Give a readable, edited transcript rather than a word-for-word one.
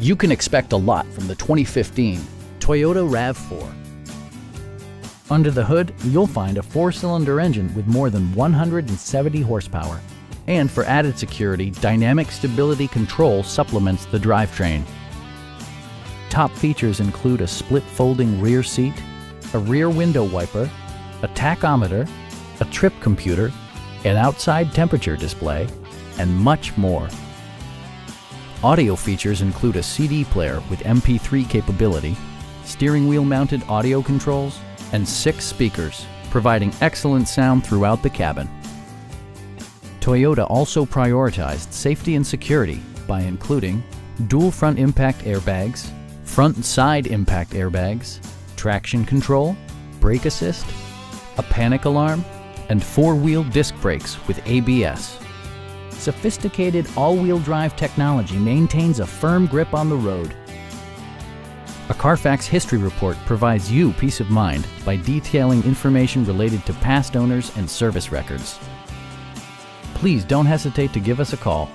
You can expect a lot from the 2015 Toyota RAV4. Under the hood, you'll find a 4-cylinder engine with more than 170 horsepower. And for added security, dynamic stability control supplements the drivetrain. Top features include a split folding rear seat, a rear window wiper, a tachometer, a trip computer, an outside temperature display, and much more. Audio features include a CD player with MP3 capability, steering wheel mounted audio controls, and 6 speakers, providing excellent sound throughout the cabin. Toyota also prioritized safety and security by including dual front impact airbags, front and side impact airbags, traction control, brake assist, a panic alarm, and 4-wheel disc brakes with ABS. Sophisticated all-wheel drive technology maintains a firm grip on the road. A Carfax history report provides you peace of mind by detailing information related to past owners and service records. Please don't hesitate to give us a call.